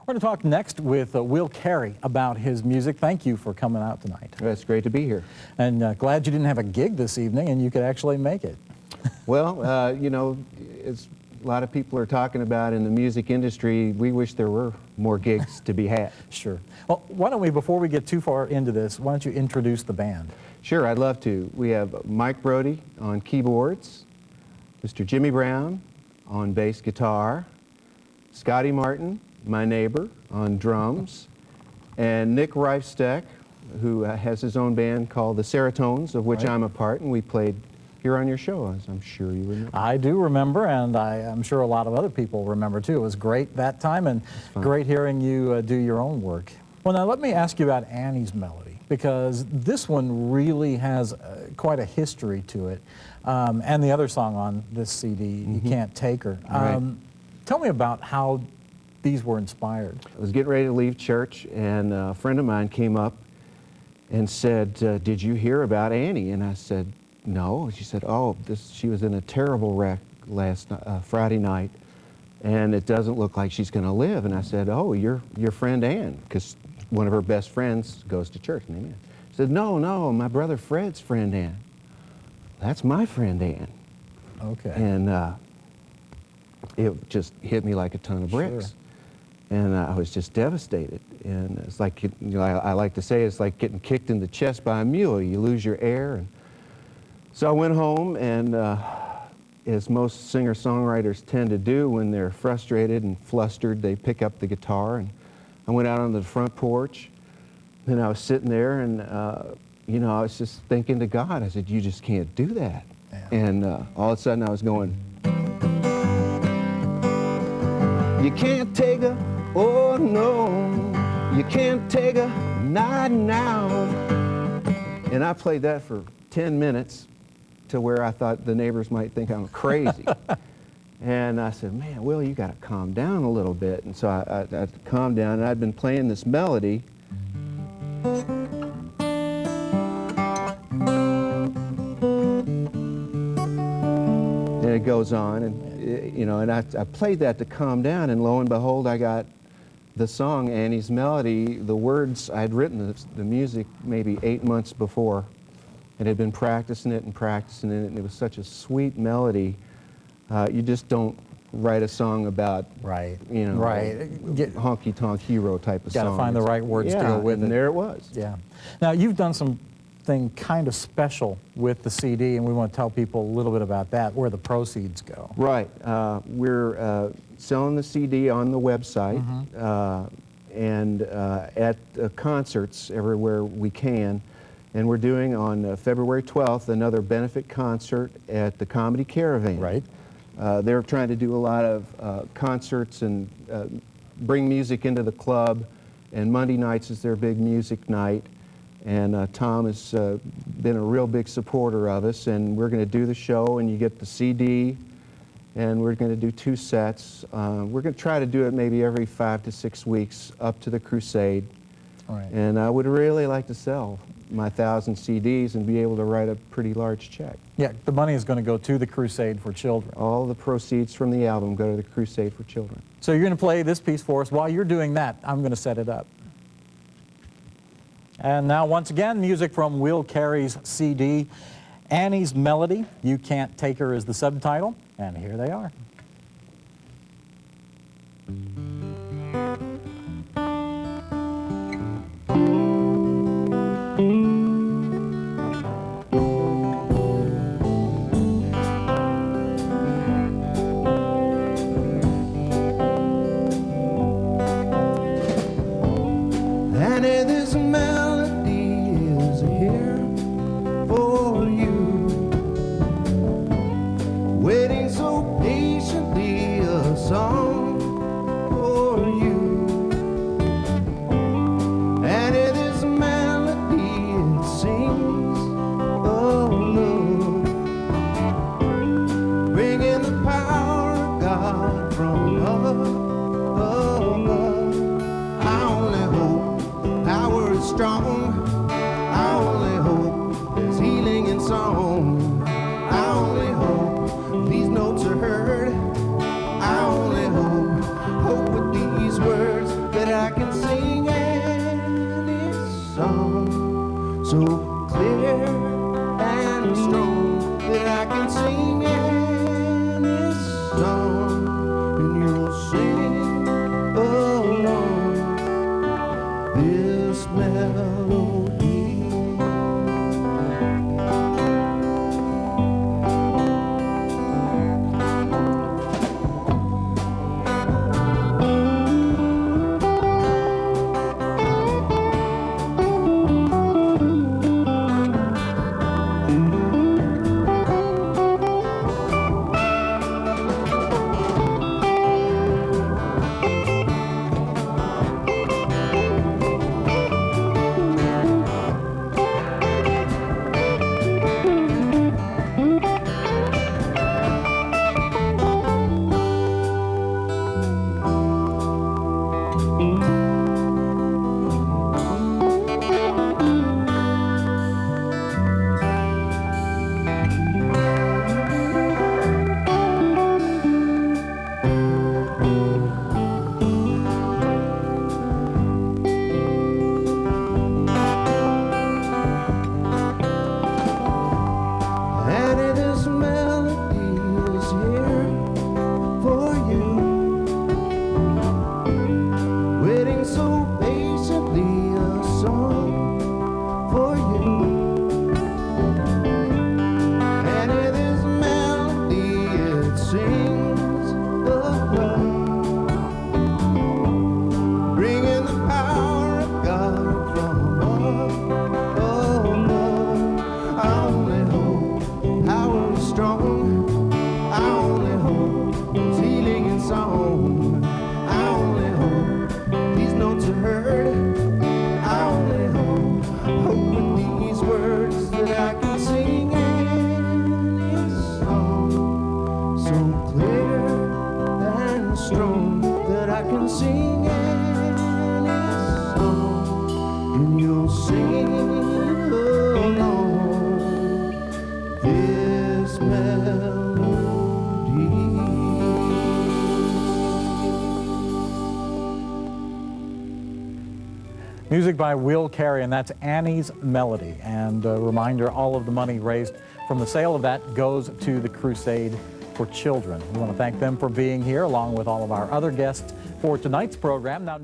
We're going to talk next with Will Cary about his music. Thank you for coming out tonight. It's great to be here. And glad you didn't have a gig this evening and you could actually make it. Well, you know, it's a lot of people are talking about in the music industry. We wish there were more gigs to be had. Sure. Well, why don't we, before we get too far into this, why don't you introduce the band? Sure, I'd love to. We have Mike Brody on keyboards, Mr. Jimmy Brown on bass guitar, Scotty Martin, my neighbor, on drums, and Nick Reifsteck, who has his own band called the Serotones, of which I'm a part, and we played here on your show, as I'm sure you remember. I do remember, and I'm sure a lot of other people remember too. It was great that time, and great hearing you do your own work. Well, now let me ask you about Annie's Melody, because this one really has quite a history to it, and the other song on this CD, You Can't Take Her. Tell me about how these were inspired. I was getting ready to leave church, and a friend of mine came up and said, did you hear about Annie? And I said, no. She said, oh, she was in a terrible wreck last Friday night, and it doesn't look like she's going to live. And I said, oh, your friend Ann, because one of her best friends goes to church named Ann. She said, no, my brother Fred's friend Ann. That's my friend Ann. Okay. And it just hit me like a ton of bricks. Sure. And I was just devastated. And it's like, you know, I like to say it's like getting kicked in the chest by a mule. You lose your air. And so I went home, and as most singer-songwriters tend to do when they're frustrated and flustered, they pick up the guitar. And I went out on the front porch, and I was sitting there, and you know, I was just thinking to God. I said, you just can't do that. Yeah. And all of a sudden I was going, you can't take her, oh no, you can't take her, not now. And I played that for 10 minutes to where I thought the neighbors might think I'm crazy. And I said, man, Will, you got to calm down a little bit. And so I calmed down, and I'd been playing this melody. And it goes on, and you know, and I played that to calm down, and lo and behold, I got the song Annie's Melody. The words, I'd written the music maybe 8 months before, and had been practicing it, and it was such a sweet melody. You just don't write a song about, you know, honky-tonk hero type of song. Got to find the right words to go with it. And there it was. Yeah. Now, you've done something kind of special with the CD, and we want to tell people a little bit about that, where the proceeds go. Right. We're selling the CD on the website and at concerts everywhere we can. And we're doing on February 12th another benefit concert at the Comedy Caravan. Right. They're trying to do a lot of concerts and bring music into the club, and Monday nights is their big music night. And Tom has been a real big supporter of us, and we're going to do the show, and you get the CD, and we're going to do 2 sets. We're going to try to do it maybe every 5 to 6 weeks up to the Crusade. Right. And I would really like to sell my 1,000 CDs and be able to write a pretty large check. Yeah, the money is going to go to the Crusade for Children. All the proceeds from the album go to the Crusade for Children. So you're going to play this piece for us. While you're doing that, I'm going to set it up. And now, once again, music from Will Cary's CD, Annie's Melody. You Can't Take Her is the subtitle, and here they are. Annie, this melody is here for you, waiting so patiently, a song for you. Annie, this melody, it sings of love, bringing the power of God from above. Strong. I only hope there's healing in song. I only hope these notes are heard. I only hope with these words that I can sing any song so clear and strong that I can sing any song and you'll sing along this melody. Annie, this melody is here for you, waiting so patiently, a song for you. Annie, this melody, it sings above, bringing the power of God from above. Oh, love, I only hope power is strong. I only hope it's healing in song. I only hope these notes are heard. I only hope with these words that I can sing any song so clear and strong that I can sing any song and you'll sing along this melody. Music by Will Cary, and that's Annie's Melody. And a reminder, all of the money raised from the sale of that goes to the Crusade for Children. We want to thank them for being here, along with all of our other guests for tonight's program. Now.